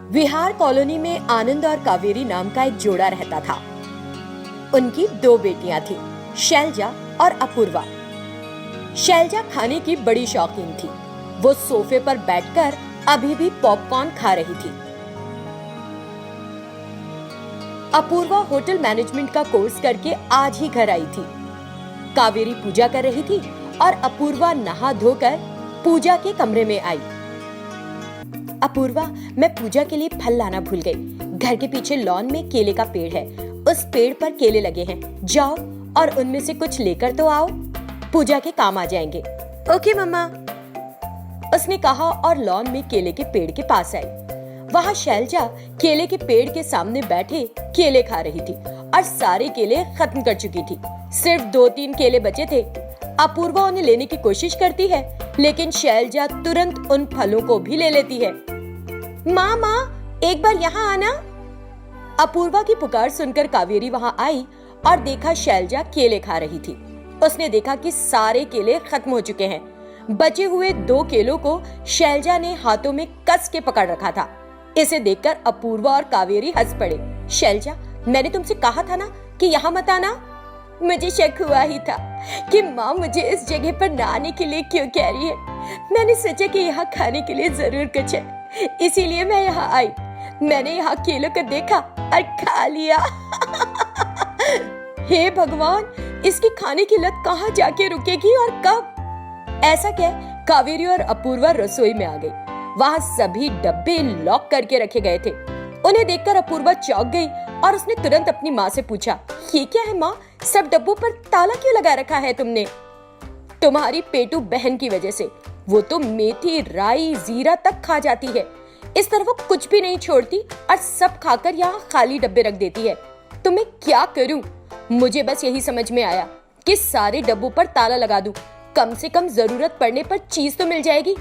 विहार colony में आनंद और कावेरी नाम का एक जोड़ा रहता था। उनकी 2 बेटियां थी, शैलजा और अपूर्वा। शैलजा खाने की बड़ी शौकीन थी। वो सोफे पर बैठकर अभी भी पॉपकॉर्न खा रही थी। अपूर्वा होटल मैनेजमेंट का कोर्स करके आज ही घर आई थी। कावेरी पूजा कर रही थी और अपूर्वा नहा धोकर पूजा के कमरे में आई। अपूर्वा, मैं पूजा के लिए फल लाना भूल गई। घर के पीछे लॉन में केले का पेड़ है, उस पेड़ पर केले लगे हैं। जाओ और उनमें से कुछ लेकर तो आओ, पूजा के काम आ जाएंगे। ओके मम्मा, उसने कहा और लॉन में केले के पेड़ के पास आई। वहाँ शैलजा केले के पेड़ के सामने बैठे केले खा रही थी और सारे केले खत्म कर चुकी थी। सिर्फ 2-3 केले बचे थे। अपूर्वा उन्हें लेने की कोशिश करती है, लेकिन शैलजा तुरंत उन फलों को भी ले लेती है। माँ, एक बार यहाँ आना। अपूर्वा की पुकार सुनकर कावेरी वहाँ आई और देखा शैलजा केले खा रही थी। उसने देखा कि सारे केले खत्म हो चुके हैं। बचे हुए 2 केलों को शैलजा ने हाथों में कस के पकड़ रखा था। इसे देखकर अपूर्वा और कावेरी हंस पड़े। शैलजा, मैंने तुमसे कहा था ना कि यहाँ मत आना। मुझे शक हुआ ही था कि माँ मुझे इस जगह पर ना आने के लिए क्यों कह रही है। मैंने सोचा कि यहाँ खाने के लिए जरूर कुछ है, इसीलिए मैं यहाँ आई। मैंने यहाँ केलों को देखा और खा लिया। हे भगवान, इसकी खाने की लत कहाँ जाके रुकेगी और कब? ऐसा कह कावेरी और अपूर्वा रसोई में आ गई। वहाँ सभी डब्बे लॉक करके रखे गए थे। उन्हें देखकर अपूर्वा चौंक गई और उसने तुरंत अपनी माँ से पूछा, ये क्या है माँ, सब डब्बों पर ताला क्यों लगा रखा है तुमने? तुम्हारी पेटू बहन की वजह से। वो तो मेथी, राई, जीरा तक खा जाती है। इस तरह वो कुछ भी नहीं छोड़ती और सब खाकर यहाँ खाली डब्बे रख देती है। तो मैं क्या करूं? मुझे बस यही समझ में आया कि सारे डब्बों पर ताला लगा दूं। कम से कम जरूरत पड़ने पर चीज तो मिल जाएगी।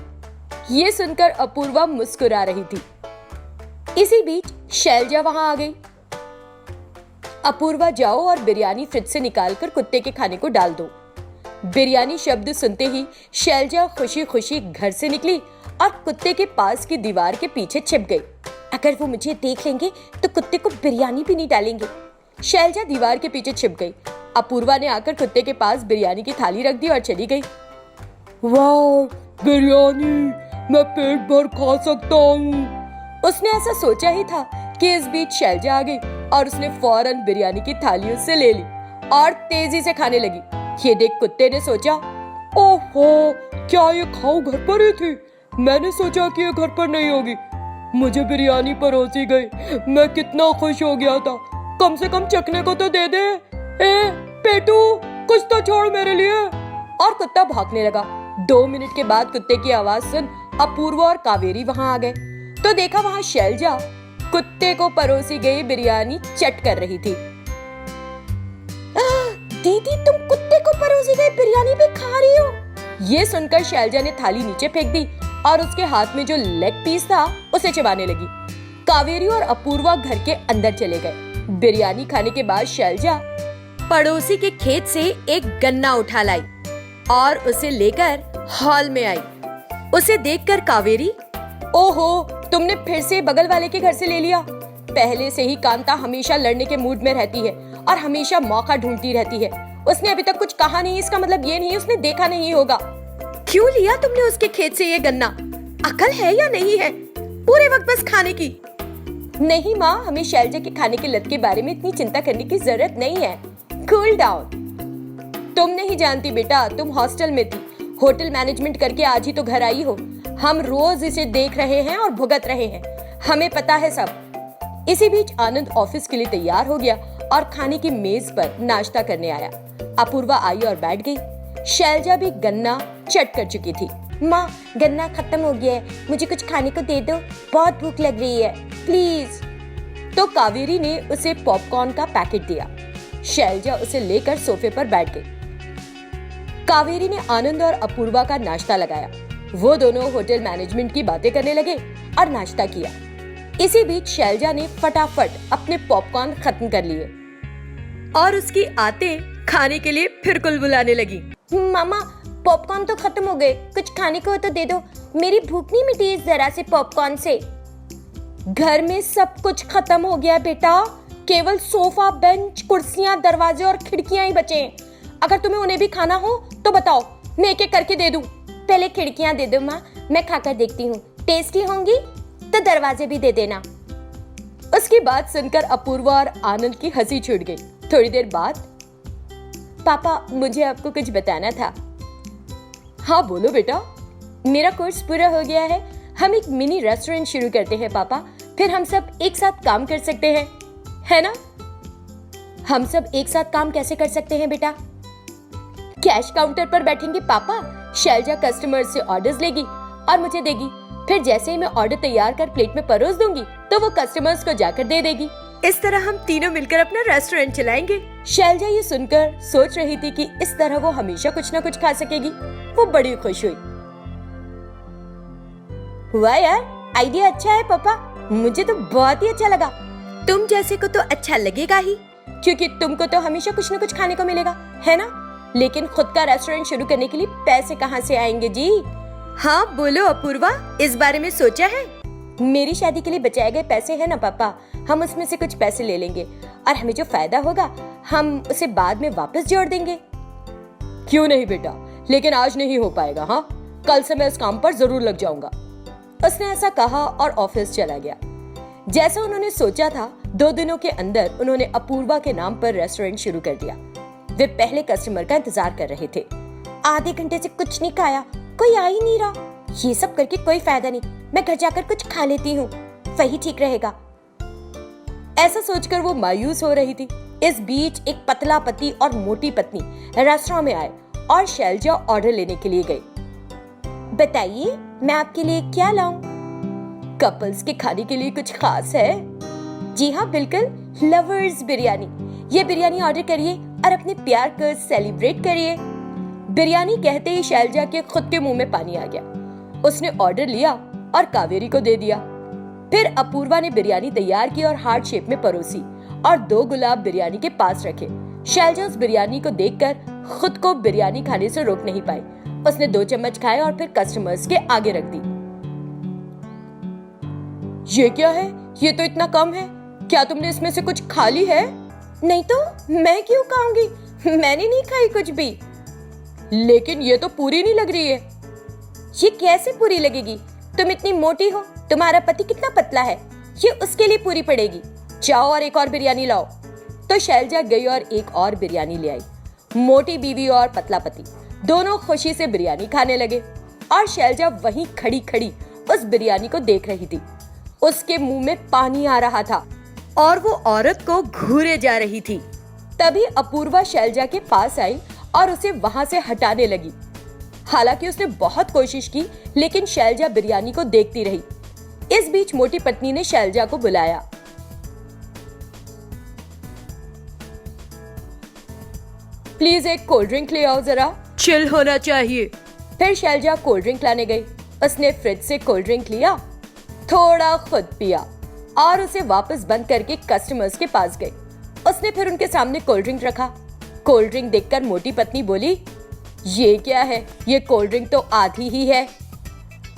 ये सुनकर अपूर्वा मुस्कुरा रही थी। इसी बीच शैलजा वहां आ गई। अपूर्वा, जाओ और बिरयानी फ्रिज से निकालकर कुत्ते के खाने को डाल दो। बिरयानी शब्द सुनते ही शैलजा खुशी खुशी घर से निकली और कुत्ते के पास की दीवार के पीछे छिप गई। अगर वो मुझे देख लेंगे तो कुत्ते को बिरयानी भी नहीं डालेंगे। शैलजा दीवार के पीछे छिप गई। अपूर्वा ने आकर कुत्ते के पास बिरयानी की थाली रख दी और चली गई। वाह, बिरयानी, मैं पेट भर खा सकता हूँ। उसने ऐसा सोचा ही था कि इस बीच शैलजा आ गई और उसने फौरन बिरयानी की थाली उससे ले ली और तेजी से खाने लगी। ये देख कुत्ते ने सोचा, ओहो, क्या ये खाऊ घर पर ही थी? मैंने सोचा कि ये घर पर नहीं होगी। मुझे बिरयानी परोसी गई, मैं कितना खुश हो गया था। कम से कम चखने को तो दे दे। ए पेटू, कुछ तो छोड़ मेरे लिए। और कुत्ता भौंकने लगा। 2 मिनट के बाद कुत्ते की आवाज सुन अपूर्वा और कावेरी वहां आ गए तो देखा वहां शैलजा कुत्ते को परोसी गई बिरयानी चट कर रही थी। दीदी, तुम कुत्ते को परोसी गई बिरयानी भी खा रही हो? ये सुनकर शैलजा ने थाली नीचे फेंक दी और उसके हाथ में जो लेग पीस था उसे चबाने लगी। कावेरी और अपूर्वा घर के अंदर चले गए। बिरयानी खाने के बाद शैलजा पड़ोसी के खेत से एक गन्ना उठा लाई और उसे लेकर हॉल में आई। उसे देखकर कावेरी, ओहो, तुमने फिर से बगल वाले के घर से ले लिया। पहले से ही कांता हमेशा लड़ने के मूड में रहती है और हमेशा मौका ढूंढती रहती है। उसने अभी तक कुछ कहा नहीं, इसका मतलब ये नहीं उसने देखा नहीं होगा। क्यों लिया तुमने उसके खेत से ये गन्ना? अकल है या नहीं है? पूरे वक्त बस खाने की। नहीं माँ, हमें शैलजा के खाने की लत के बारे में इतनी चिंता करने की जरूरत नहीं है। Cool down. तुम नहीं जानती बेटा, तुम हॉस्टल में थी, होटल मैनेजमेंट करके आज ही तो घर आई हो। हम रोज इसे देख रहे हैं और भुगत रहे हैं, हमें पता है सब। इसी बीच आनंद ऑफिस के लिए तैयार हो गया और खाने की मेज पर नाश्ता करने आया। अपूर्वा आई और बैठ गई। शैलजा भी गन्ना चट कर चुकी थी। माँ, गन्ना खत्म हो गया है, मुझे कुछ खाने को दे दो, बहुत भूख लग रही है, प्लीज। तो कावेरी ने उसे पॉपकॉर्न का पैकेट दिया। शैलजा उसे लेकर सोफे पर बैठ गई। कावेरी ने आनंद और अपूर्वा का नाश्ता लगाया। वो दोनों होटल मैनेजमेंट की बातें करने लगे और नाश्ता किया। इसी बीच शैलजा ने फटाफट अपने पॉपकॉर्न खत्म कर लिए और उसकी आते खाने के लिए फिर कुलबुलाने लगी। मामा, पॉपकॉर्न तो खत्म हो गए, कुछ खाने को तो दे दो, मेरी भूख नहीं मिटी इस जरा से पॉपकॉर्न से। घर में सब कुछ खत्म हो गया है बेटा, केवल सोफा, बेंच, कुर्सियां, दरवाजे और खिड़कियां ही बचे हैं। अगर तुम्हें उन्हें भी खाना हो तो बताओ, मैं एक एक करके दे दूं। पहले खिड़कियां दे दो माँ, मैं खाकर देखती हूँ, टेस्टी होंगी तो दरवाजे भी दे देना। उसकी बात सुनकर अपूर्वा और आनंद की हंसी छूट गई। थोड़ी देर बाद, पापा मुझे आपको कुछ बताना था। हाँ बोलो बेटा। मेरा कोर्स पूरा हो गया है, हम एक मिनी रेस्टोरेंट शुरू करते हैं पापा, फिर हम सब एक साथ काम कर सकते हैं, है ना? हम सब एक साथ काम कैसे कर सकते हैं बेटा? कैश काउंटर पर बैठेंगे पापा, शैलजा कस्टमर से ऑर्डर्स लेगी और मुझे देगी, फिर जैसे ही मैं ऑर्डर तैयार कर प्लेट में परोस दूंगी तो वो कस्टमर्स को जाकर दे देगी। इस तरह हम तीनों मिलकर अपना रेस्टोरेंट चलाएंगे। शैलजा ये सुनकर सोच रही थी कि इस तरह वो हमेशा कुछ ना कुछ खा सकेगी। वो बड़ी खुश हुई। वाह यार, आइडिया अच्छा है पापा, मुझे तो बहुत ही अच्छा लगा। तुम जैसे को तो अच्छा लगेगा ही, क्योंकि तुमको तो हमेशा कुछ न कुछ खाने को मिलेगा, है ना? लेकिन खुद का रेस्टोरेंट शुरू करने के लिए पैसे कहाँ से आएंगे जी? हाँ बोलो अपूर्वा, इस बारे में सोचा है? मेरी शादी के लिए बचाए गए पैसे है ना पापा, हम उसमें से कुछ पैसे ले लेंगे और हमें जो फायदा होगा हम उसे बाद में वापस जोड़ देंगे। क्यों नहीं बेटा, लेकिन आज नहीं हो पाएगा। हाँ, कल से मैं इस काम पर जरूर लग जाऊंगा। उसने ऐसा कहा और ऑफिस चला गया। जैसा उन्होंने सोचा था, 2 दिनों के अंदर उन्होंने अपूर्वा के नाम पर रेस्टोरेंट शुरू कर दिया। वे पहले कस्टमर का इंतजार कर रहे थे। आधे घंटे से कुछ नहीं खाया, कोई आ ही नहीं रहा। ये सब करके कोई फायदा नहीं, मैं घर जाकर कुछ खा लेती हूँ, वही ठीक रहेगा। ऐसा सोचकर वो मायूस हो रही थी। इस बीच एक पतला पति और मोटी पत्नी रेस्टोरेंट में आए और शैलजा ऑर्डर लेने के लिए गई। बताइए मैं आपके लिए क्या लाऊं? कपल्स के खाने के लिए कुछ खास है? जी हाँ बिल्कुल, लवर्स बिरयानी। ये बिरयानी ऑर्डर करिए और अपने प्यार को सेलिब्रेट करिए। बिरयानी कहते ही शैलजा के खुद के मुंह में पानी आ गया। उसने ऑर्डर लिया और कावेरी को दे दिया। फिर अपूर्वा ने बिरयानी तैयार की और हार्ट शेप में परोसी और 2 गुलाब बिरयानी के पास रखे। शैलजा उस बिरयानी को देखकर खुद को बिरयानी खाने से रोक नहीं पाई। उसने 2 चम्मच खाए और फिर कस्टमर्स के आगे रख दी। ये क्या है? ये तो इतना कम है। क्या तुमने इसमें से कुछ खा ली है? नहीं तो मैं क्यों खाऊंगी, मैंने नहीं खाई कुछ भी। लेकिन ये तो पूरी नहीं लग रही है। ये कैसे पूरी लगेगी? तुम इतनी मोटी हो, तुम्हारा पति कितना पतला है, ये उसके लिए पूरी पड़ेगी। जाओ और एक और बिरयानी लाओ। तो शैलजा गई और एक और बिरयानी ले आई। मोटी बीवी और पतला पति दोनों खुशी से बिरयानी खाने लगे और शैलजा वहीं खड़ी खड़ी उस बिरयानी को देख रही थी। उसके मुंह में पानी आ रहा था और वो औरत को घूरे जा रही थी। तभी अपूर्वा शैलजा के पास आई और उसे वहां से हटाने लगी। हालांकि उसने बहुत कोशिश की, लेकिन शैलजा बिरयानी को देखती रही। इस बीच मोटी पत्नी ने शैलजा को बुलाया। प्लीज एक कोल्ड ड्रिंक ले आओ, जरा चिल होना चाहिए। फिर शैलजा कोल्ड ड्रिंक लाने गई। उसने फ्रिज से कोल्ड ड्रिंक लिया, थोड़ा खुद पिया और उसे वापस बंद करके कस्टमर्स के पास गई। उसने फिर उनके सामने कोल्ड ड्रिंक रखा। कोल्ड ड्रिंक देखकर मोटी पत्नी बोली, ये क्या है? ये कोल्ड ड्रिंक तो आधी ही है।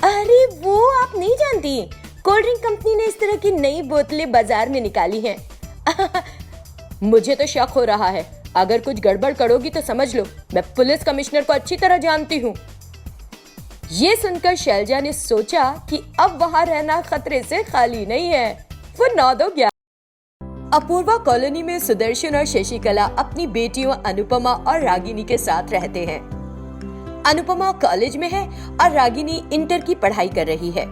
अरे वो आप नहीं जानती, कोल्ड ड्रिंक कंपनी ने इस तरह की नई बोतलें बाजार में निकाली हैं। मुझे तो शक हो रहा है, अगर कुछ गड़बड़ करोगी तो समझ लो मैं पुलिस कमिश्नर को अच्छी तरह जानती हूँ। ये सुनकर शैलजा ने सोचा कि अब वहां रहना खतरे से खाली नहीं है। वो 9 गया। अपूर्वा कॉलोनी में सुदर्शन और शशिकला अपनी बेटियों अनुपमा और रागिनी के साथ रहते हैं। अनुपमा कॉलेज में है और रागिनी इंटर की पढ़ाई कर रही है।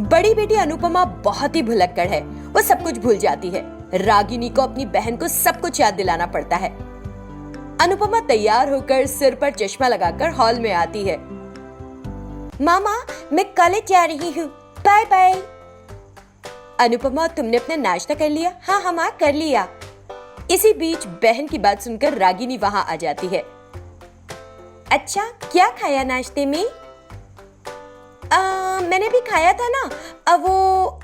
बड़ी बेटी अनुपमा बहुत ही भुलक्कड़ है, वो सब कुछ भूल जाती है। रागिनी को अपनी बहन को सब कुछ याद दिलाना पड़ता है। अनुपमा तैयार होकर सिर पर चश्मा लगाकर हॉल में आती है। मामा मैं कॉलेज जा रही हूँ, बाय बाय। अनुपमा तुमने अपना नाश्ता कर लिया? हाँ हाँ माँ कर लिया। इसी बीच बहन की बात सुनकर रागिनी वहां आ जाती है। अच्छा क्या खाया नाश्ते में? मैंने भी खाया था ना। अब वो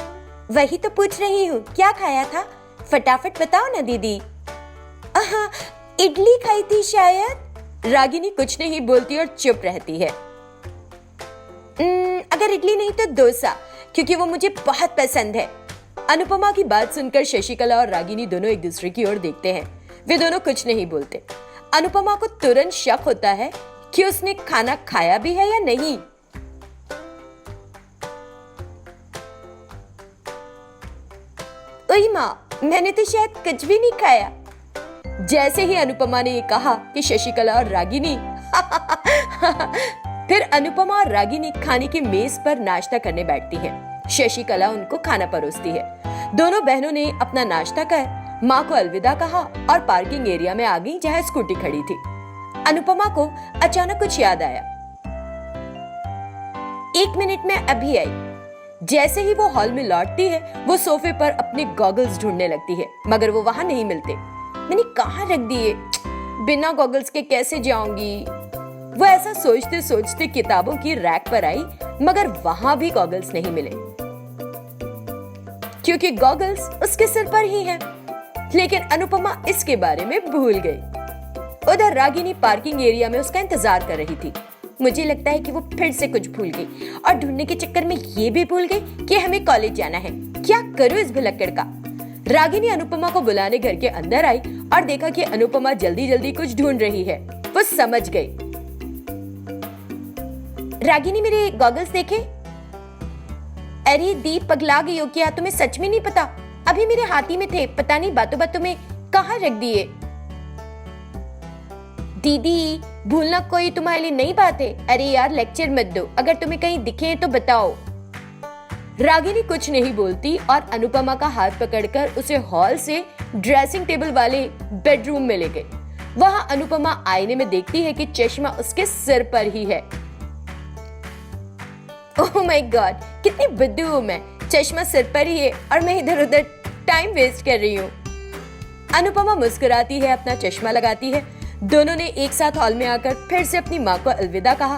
वही तो पूछ रही हूँ, क्या खाया था? फटाफट बताओ ना दीदी। इडली खाई थी शायद। रागिनी कुछ नहीं बोलती और चुप रहती है। अगर इडली नहीं तो डोसा, क्योंकि वो मुझे बहुत पसंद है। अनुपमा की बात सुनकर शशिकला और रागिनी दोनों एक दूसरे की ओर देखते हैं। वे दोनों कुछ नहीं बोलते। अनुपमा को तुरंत शक होता है कि उसने खाना खाया भी है या नहीं। ओई माँ, मैंने तो शायद कुछ भी नहीं खाया। जैसे ही अनुपमा ने ये कहा कि शशिकला और रागिनी फिर अनुपमा और रागिनी खाने की मेज पर नाश्ता करने बैठती हैं। शशिकला उनको खाना परोसती है। दोनों बहनों ने अपना नाश्ता कर माँ को अलविदा कहा और पार्किंग एरिया में आ गई जहाँ स्कूटी खड़ी थी। अनुपमा को अचानक कुछ याद आया। 1 मिनट में अभी आई। जैसे ही वो हॉल में लौटती है, वो सोफे पर अपने गॉगल्स ढूंढने लगती है, मगर वो वहां नहीं मिलते। मैंने कहाँ रख दिए? बिना गॉगल्स के कैसे जाऊंगी? वो ऐसा सोचते सोचते किताबों की रैक पर आई, मगर वहां भी गॉगल्स नहीं मिले, क्योंकि गॉगल्स उसके सिर पर ही हैं। लेकिन अनुपमा इसके बारे में भूल गई। उधर रागिनी पार्किंग एरिया में उसका इंतजार कर रही थी। मुझे लगता है कि वो फिर से कुछ भूल गई और ढूंढने के चक्कर में ये भी भूल गई कि हमें कॉलेज जाना है। क्या करूं इस भुलक्कड़ का? रागिनी अनुपमा को बुलाने घर के अंदर आई और देखा कि अनुपमा जल्दी जल्दी कुछ ढूंढ रही है। वो समझ गई। रागिनी, मेरे गॉगल्स देखे? अरे दी, पगला गई हो क्या? तुम्हें सच में नहीं पता? अभी मेरे हाथ ही में थे, पता नहीं बातों बातों में कहाँ रख दिए। दीदी, भूलना कोई तुम्हारे लिए नई बात है। अरे यार, लेक्चर मत दो। अगर तुम्हें कहीं दिखे तो बताओ। रागिनी कुछ नहीं बोलती और अनुपमा का हाथ पकड़कर उसे हॉल से ड्रेसिंग टेबल वाले बेडरूम में ले गई। वहां अनुपमा आईने में देखती है कि चश्मा उसके सिर पर ही है। ओह माय गॉड, कितनी बुद्धू हूं मैं। चश्मा सिर पर ही है और मैं इधर उधर टाइम वेस्ट कर रही हूँ। अनुपमा मुस्कुराती है, अपना चश्मा लगाती है। दोनों ने एक साथ हॉल में आकर फिर से अपनी माँ को अलविदा कहा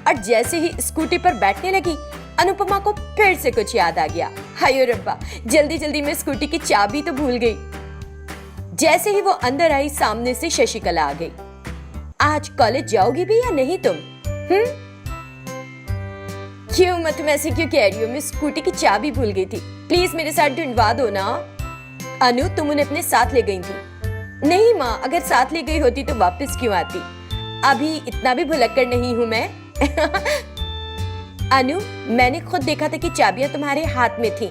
और जैसे ही स्कूटी पर बैठने लगी, अनुपमा को फिर से कुछ याद आ गया। हाय रब्बा, जल्दी जल्दी में स्कूटी की चाबी तो भूल गई। जैसे ही वो अंदर आई, सामने से शशिकला आ गई। आज कॉलेज जाओगी भी या नहीं तुम? क्यों मत, तुम ऐसे क्यों कह रही हो? मैं स्कूटी की चाबी भूल गई थी, प्लीज मेरे साथ ढूंढवा दो ना। अनु, तुम उन्हें अपने साथ ले गई थी? नहीं माँ, अगर साथ ले गई होती तो वापस क्यों आती? अभी इतना भी भुलक्कड़ नहीं हूँ मैं। अनु, मैंने खुद देखा था कि चाबियां तुम्हारे हाथ में थी।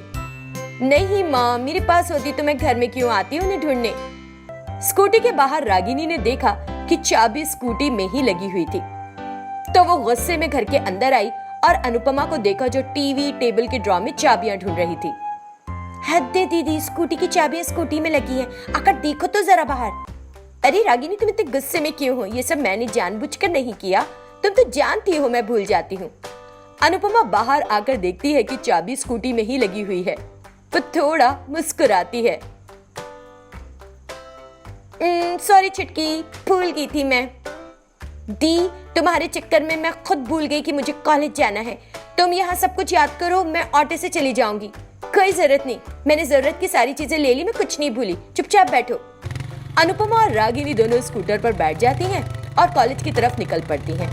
नहीं माँ, मेरे पास होती तो मैं घर में क्यों आती उन्हें ढूंढने। स्कूटी के बाहर रागिनी ने देखा कि चाबी स्कूटी में ही लगी हुई थी, तो वो गुस्से में घर के अंदर आई और अनुपमा को देखा जो टीवी टेबल के ड्रॉर में चाबियां ढूंढ रही थी। हद है दीदी, स्कूटी की चाबियां स्कूटी में लगी है, आकर देखो तो जरा बाहर। अरे रागिनी, तुम इतने गुस्से में क्यों हो? ये सब मैंने जानबूझकर नहीं किया, तुम तो जानती हो मैं भूल जाती हूँ। अनुपमा बाहर आकर देखती है कि चाबी स्कूटी में ही लगी हुई है। वो थोड़ा मुस्कुराती है। सॉरी छुटकी, भूल गई थी मैं। दी, तुम्हारे चक्कर में मैं खुद भूल गई कि मुझे कॉलेज जाना है। तुम यहाँ सब कुछ याद करो, मैं ऑटो से चली जाऊंगी। कोई जरूरत नहीं, मैंने जरूरत की सारी चीजें ले ली, मैं कुछ नहीं भूली। चुपचाप बैठो। अनुपमा और रागिनी दोनों स्कूटर पर बैठ जाती हैं और कॉलेज की तरफ निकल पड़ती हैं।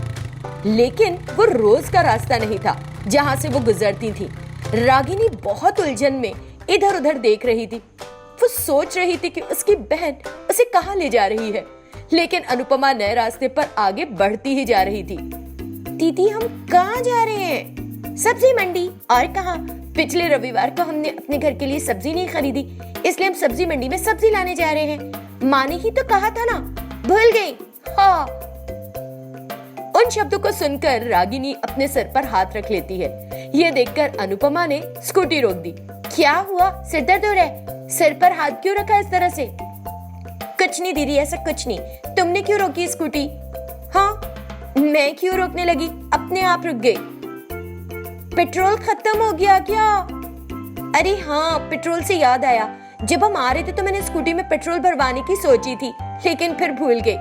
लेकिन वो रोज का रास्ता नहीं था जहाँ से वो गुजरती थी। रागिनी बहुत उलझन में इधर उधर देख रही थी। वो सोच रही थी कि उसकी बहन उसे कहाँ ले जा रही है, लेकिन अनुपमा नए रास्ते पर आगे बढ़ती ही जा रही थी। दीदी, हम कहाँ जा रहे हैं? सब्जी मंडी। और कहाँ? पिछले रविवार को हमने अपने घर के लिए सब्जी नहीं खरीदी, इसलिए हम सब्जी मंडी में सब्जी लाने जा रहे हैं। माँ ने ही तो कहा था ना, भूल गई? हाँ। उन शब्दों को सुनकर रागिनी अपने सर पर हाथ रख लेती है। ये देखकर अनुपमा ने स्कूटी रोक दी। क्या हुआ? सिर दर्द हो रहा है? सिर पर हाथ क्यों रखा इस तरह से? कुछ नहीं दीदी, ऐसा कुछ नहीं। तुमने क्यों रोकी स्कूटी? हाँ, मैं क्यों रोकने लगी? अपने आप रुक गई। पेट्रोल खत्म हो गया क्या? अरे हाँ, पेट्रोल से याद आया, जब हम आ रहे थे तो मैंने स्कूटी में पेट्रोल भरवाने की सोची थी, लेकिन फिर भूल गई।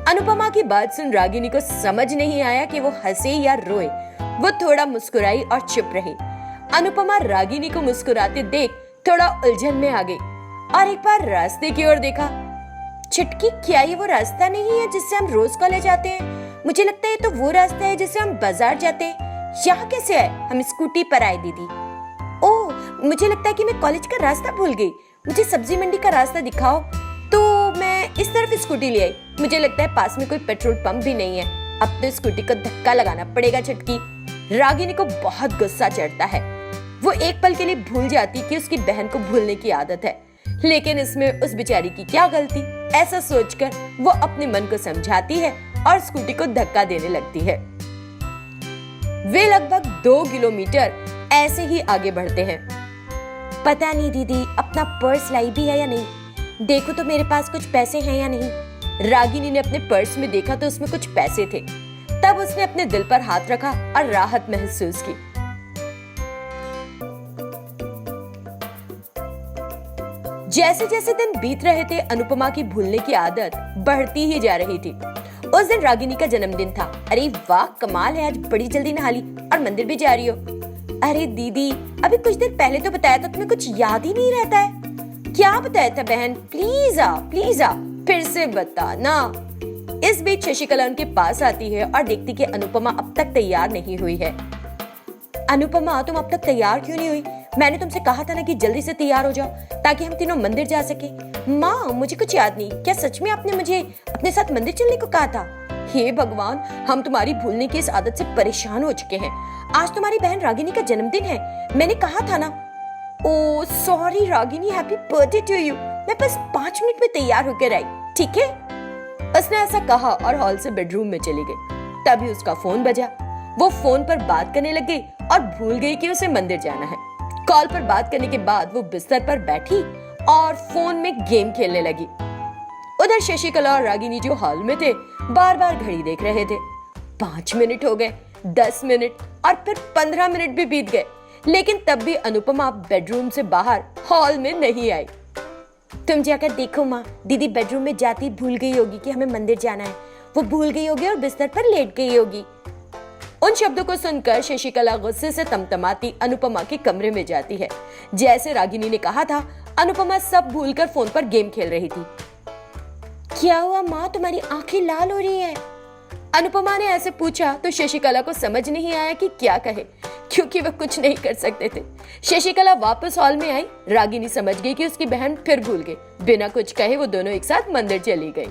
अनुपमा की बात सुन रागिनी को समझ नहीं आया कि वो हंसे या रोए। वो थोड़ा मुस्कुराई और चुप रही। अनुपमा रागिनी को मुस्कुराते देख थोड़ा उलझन में आ गई और एक बार रास्ते की ओर देखा। छुटकी, क्या ये वो रास्ता नहीं है जिससे हम रोज कॉलेज आते हैं? मुझे लगता है ये तो वो रास्ता है जिससे हम बाजार जाते हैं। यहाँ कैसे आए? हम स्कूटी पर आए दीदी। ओह, मुझे लगता है कि मैं कॉलेज का रास्ता भूल गई। मुझे सब्जी मंडी का रास्ता दिखाओ। तो मैं इस तरफ स्कूटी ले आई। मुझे लगता है पास में कोई पेट्रोल पंप भी नहीं है। अब तो स्कूटी को धक्का लगाना पड़ेगा। छुटकी रागिनी को बहुत गुस्सा चढ़ता है। वो एक पल के लिए भूल जाती कि उसकी बहन को भूलने की आदत है, लेकिन इसमें उस बेचारी की क्या गलती। ऐसा सोचकर वो अपने मन को समझाती है और स्कूटी को धक्का देने लगती है। वे लगभग 2 किलोमीटर ऐसे ही आगे बढ़ते हैं। पता नहीं दीदी अपना पर्स लाई भी है या नहीं। देखो तो मेरे पास कुछ पैसे हैं या नहीं। रागिनी ने अपने पर्स में देखा तो उसमें कुछ पैसे थे। तब उसने अपने दिल पर हाथ रखा और राहत महसूस की। जैसे जैसे दिन बीत रहे थे, अनुपमा की भूलने की आदत बढ़ती ही जा रही थी। उस दिन रागिनी का जन्मदिन था। अरे वाह, कमाल है, आज बड़ी जल्दी नहा ली और मंदिर भी जा रही हो। अरे दीदी, अभी कुछ देर पहले तो बताया था, तुम्हें कुछ याद ही नहीं रहता है। क्या बताया था बहन? प्लीज आ, फिर से बताना। इस बीच शशिकला उनके पास आती है और देखती कि अनुपमा अब तक तैयार नहीं हुई है। अनुपमा, तुम अब तक तैयार क्यों नहीं हुई? मैंने तुमसे कहा था ना कि जल्दी से तैयार हो जाओ ताकि हम तीनों मंदिर जा सके। माँ, मुझे कुछ याद नहीं। क्या सच में आपने मुझे अपने साथ मंदिर चलने को कहा था? हे भगवान, हम तुम्हारी भूलने की इस आदत से परेशान हो चुके हैं। आज तुम्हारी बहन रागिनी का जन्मदिन है, मैंने कहा था ना। Oh sorry Ragini, happy birthday to you. मैं बस 5 मिनट में तैयार होकर आई, ठीक है? उसने ऐसा कहा और हॉल से बेडरूम में चली गई। तभी उसका फोन बजा। वो फोन पर बात करने लग गई और भूल गई कि उसे मंदिर जाना है। कॉल पर बात करने के बाद वो बिस्तर पर बैठी और फोन में गेम खेलने लगी। उधर शशिकला और रागिनी जो हॉल में थे, बार बार घड़ी देख रहे थे। 5 मिनट हो गए, 10 मिनट और फिर 15 मिनट भी बीत गए, लेकिन तब भी अनुपमा बेडरूम से बाहर हॉल में नहीं आई। तुम जाकर देखो माँ, दीदी बेडरूम में जाती भूल गई होगी कि हमें मंदिर जाना है। वो भूल गई होगी और बिस्तर पर लेट गई होगी। उन शब्दों को सुनकर शशिकला गुस्से से तमतमाती अनुपमा के कमरे में जाती है। जैसे रागिनी ने कहा था, अनुपमा सब भूलकर फोन पर गेम खेल रही थी। क्या हुआ माँ, तुम्हारी आंखें लाल हो रही हैं? अनुपमा ने ऐसे पूछा तो शशिकला को समझ नहीं आया कि क्या कहे, क्योंकि वह कुछ नहीं कर सकते थे। शशिकला वापस हॉल में आई। रागिनी समझ गई कि उसकी बहन फिर भूल गई। बिना कुछ कहे वो दोनों एक साथ मंदिर चली गई।